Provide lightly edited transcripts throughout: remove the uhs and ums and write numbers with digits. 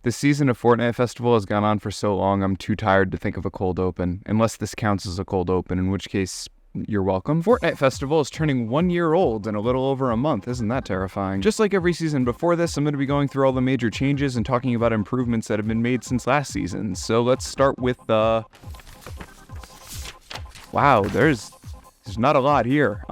The season of Fortnite Festival has gone on for so long, I'm too tired to think of a cold open. Unless this counts as a cold open, in which case, you're welcome. Fortnite Festival is turning 1 year old in a little over a month. Isn't that terrifying? Just like every season before this, I'm going to be going through all the major changes and talking about improvements that have been made since last season. So let's start with wow, there's not a lot here.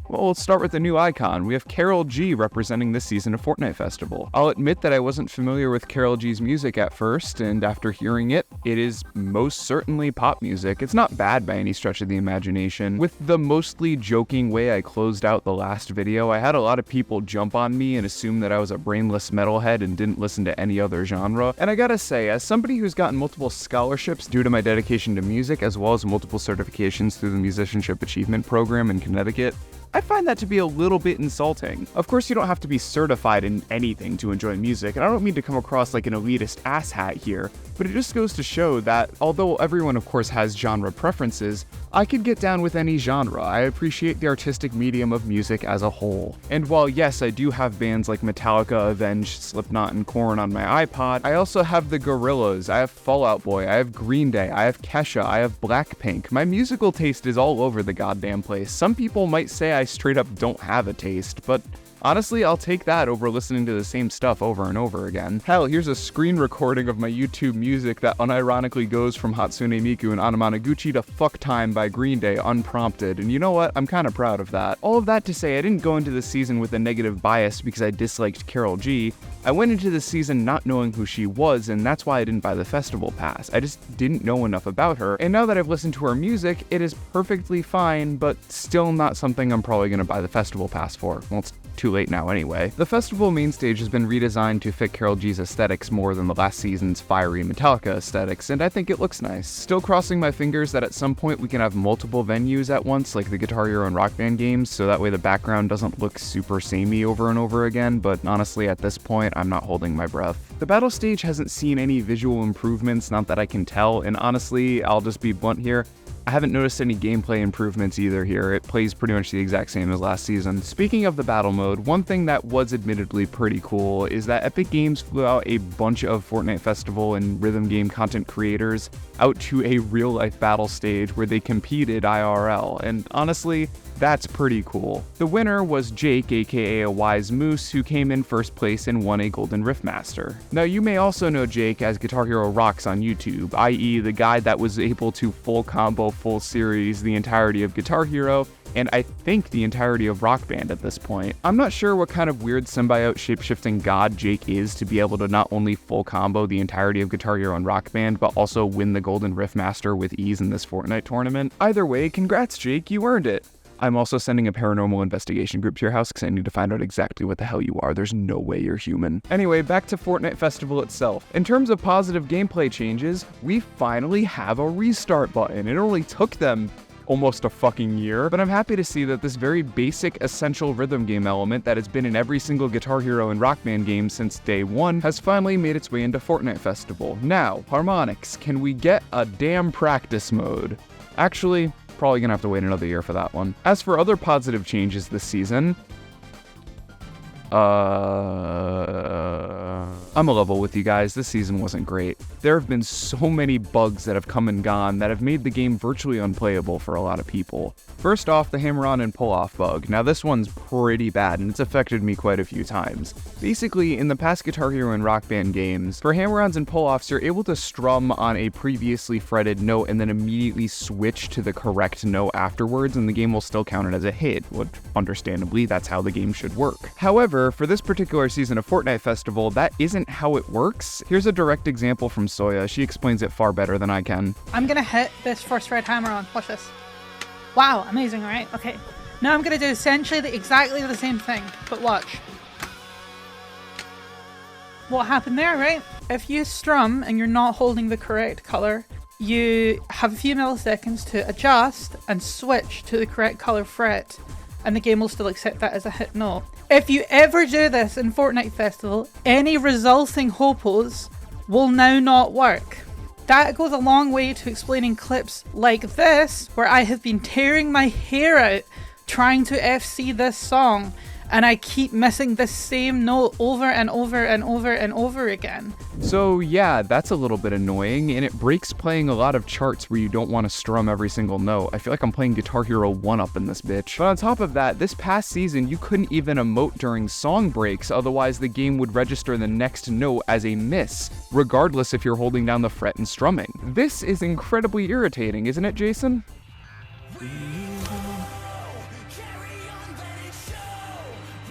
Well, let's start with the new icon. We have Karol G representing this season of Fortnite Festival. I'll admit that I wasn't familiar with Karol G's music at first, and after hearing it, it is most certainly pop music. It's not bad by any stretch of the imagination. With the mostly joking way I closed out the last video, I had a lot of people jump on me and assume that I was a brainless metalhead and didn't listen to any other genre. And I gotta say, as somebody who's gotten multiple scholarships due to my dedication to music, as well as multiple certifications through the Musicianship Achievement Program in Connecticut, I find that to be a little bit insulting. Of course, you don't have to be certified in anything to enjoy music, and I don't mean to come across like an elitist asshat here, but it just goes to show that, although everyone of course has genre preferences, I could get down with any genre. I appreciate the artistic medium of music as a whole. And while yes, I do have bands like Metallica, Avenged, Slipknot, and Korn on my iPod, I also have the Gorillaz, I have Fall Out Boy, I have Green Day, I have Kesha, I have Blackpink. My musical taste is all over the goddamn place. Some people might say I straight up don't have a taste, but honestly, I'll take that over listening to the same stuff over and over again. Hell, here's a screen recording of my YouTube music that unironically goes from Hatsune Miku and Anamanaguchi to Fuck Time by Green Day unprompted, and you know what? I'm kinda proud of that. All of that to say, I didn't go into this season with a negative bias because I disliked Karol G. I went into this season not knowing who she was, and that's why I didn't buy the festival pass. I just didn't know enough about her, and now that I've listened to her music, it is perfectly fine, but still not something I'm probably gonna buy the festival pass for. Well, it's too late now anyway. The festival main stage has been redesigned to fit Karol G's aesthetics more than the last season's fiery Metallica aesthetics, and I think it looks nice. Still crossing my fingers that at some point we can have multiple venues at once, like the Guitar Hero and Rock Band games, so that way the background doesn't look super samey over and over again, but honestly at this point, I'm not holding my breath. The battle stage hasn't seen any visual improvements, not that I can tell, and honestly, I'll just be blunt here, I haven't noticed any gameplay improvements either here. It plays pretty much the exact same as last season. Speaking of the battle mode, one thing that was admittedly pretty cool is that Epic Games flew out a bunch of Fortnite Festival and rhythm game content creators out to a real-life battle stage where they competed IRL, and honestly, that's pretty cool. The winner was Jake, aka a wise moose, who came in first place and won a Golden Riffmaster. Now you may also know Jake as Guitar Hero Rocks on YouTube, i.e. the guy that was able to full combo, full series the entirety of Guitar Hero, and I think the entirety of Rock Band at this point. I'm not sure what kind of weird symbiote shapeshifting god Jake is to be able to not only full combo the entirety of Guitar Hero and Rock Band, but also win the Golden Riffmaster with ease in this Fortnite tournament. Either way, congrats Jake, you earned it. I'm also sending a paranormal investigation group to your house because I need to find out exactly what the hell you are. There's no way you're human. Anyway, back to Fortnite Festival itself. In terms of positive gameplay changes, we finally have a restart button. It only took them almost a fucking year, but I'm happy to see that this very basic, essential rhythm game element that has been in every single Guitar Hero and Rock Band game since day one has finally made its way into Fortnite Festival. Now, harmonics, can we get a damn practice mode? Actually, probably gonna have to wait another year for that one. As for other positive changes this season, I'm a level with you guys, this season wasn't great. There have been so many bugs that have come and gone that have made the game virtually unplayable for a lot of people. First off, the hammer-on and pull-off bug. Now this one's pretty bad and it's affected me quite a few times. Basically, in the past Guitar Hero and Rock Band games, for hammer-ons and pull-offs, you're able to strum on a previously fretted note and then immediately switch to the correct note afterwards, and the game will still count it as a hit, which understandably, that's how the game should work. However, for this particular season of Fortnite Festival, that isn't how it works. Here's a direct example from Soya. She explains it far better than I can. I'm gonna hit this first red hammer on. Watch this. Wow, amazing, right? Okay. Now I'm gonna do essentially exactly the same thing, but watch. What happened there, right? If you strum and you're not holding the correct color, you have a few milliseconds to adjust and switch to the correct color fret, and the game will still accept that as a hit note. If you ever do this in Fortnite Festival, any resulting HOPOs will now not work. That goes a long way to explaining clips like this, where I have been tearing my hair out trying to FC this song, and I keep missing the same note over and over and over and over again. So yeah, that's a little bit annoying, and it breaks playing a lot of charts where you don't want to strum every single note. I feel like I'm playing Guitar Hero 1-up in this bitch. But on top of that, this past season, you couldn't even emote during song breaks, otherwise the game would register the next note as a miss, regardless if you're holding down the fret and strumming. This is incredibly irritating, isn't it, Jason?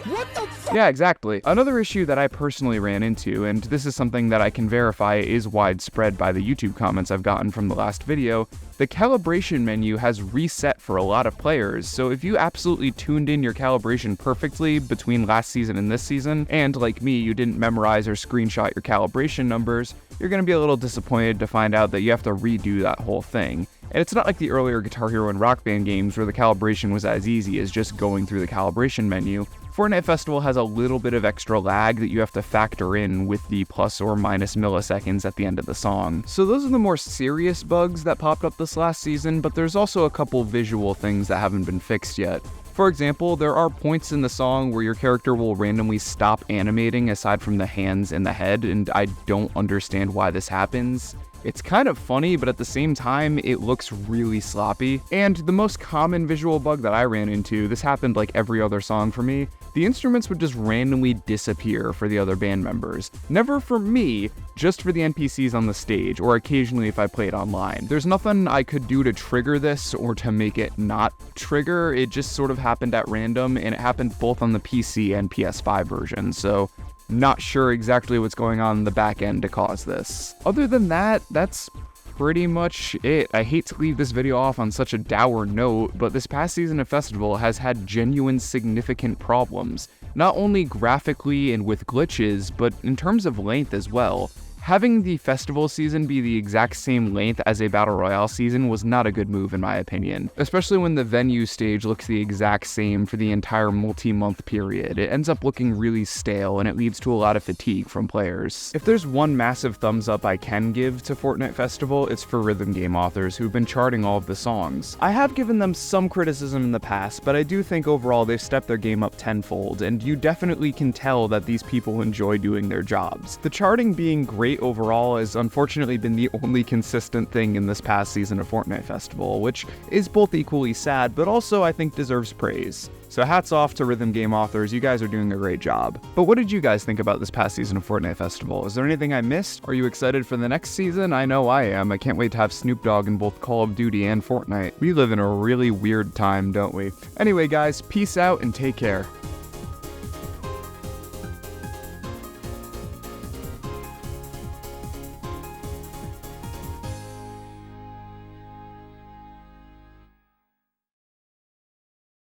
What the fuck? Yeah, exactly. Another issue that I personally ran into, and this is something that I can verify is widespread by the YouTube comments I've gotten from the last video, the calibration menu has reset for a lot of players, so if you absolutely tuned in your calibration perfectly between last season and this season, and like me, you didn't memorize or screenshot your calibration numbers, you're going to be a little disappointed to find out that you have to redo that whole thing. And it's not like the earlier Guitar Hero and Rock Band games where the calibration was as easy as just going through the calibration menu. Fortnite Festival has a little bit of extra lag that you have to factor in with the plus or minus milliseconds at the end of the song. So those are the more serious bugs that popped up this last season, but there's also a couple visual things that haven't been fixed yet. For example, there are points in the song where your character will randomly stop animating aside from the hands and the head, and I don't understand why this happens. It's kind of funny, but at the same time, it looks really sloppy. And the most common visual bug that I ran into, this happened like every other song for me, the instruments would just randomly disappear for the other band members. Never for me, just for the NPCs on the stage, or occasionally if I played online. There's nothing I could do to trigger this or to make it not trigger, it just sort of happened at random, and it happened both on the PC and PS5 version, so not sure exactly what's going on in the back end to cause this. Other than that, that's pretty much it. I hate to leave this video off on such a dour note, but this past season of Festival has had genuine significant problems, not only graphically and with glitches, but in terms of length as well. Having the festival season be the exact same length as a Battle Royale season was not a good move in my opinion, especially when the venue stage looks the exact same for the entire multi-month period. It ends up looking really stale and it leads to a lot of fatigue from players. If there's one massive thumbs up I can give to Fortnite Festival, it's for rhythm game authors who've been charting all of the songs. I have given them some criticism in the past, but I do think overall they've stepped their game up tenfold, and you definitely can tell that these people enjoy doing their jobs. The charting being great overall has unfortunately been the only consistent thing in this past season of Fortnite Festival, which is both equally sad, but also I think deserves praise. So hats off to rhythm game authors, you guys are doing a great job. But what did you guys think about this past season of Fortnite Festival? Is there anything I missed? Are you excited for the next season? I know I am. I can't wait to have Snoop Dogg in both Call of Duty and Fortnite. We live in a really weird time, don't we? Anyway guys, peace out and take care.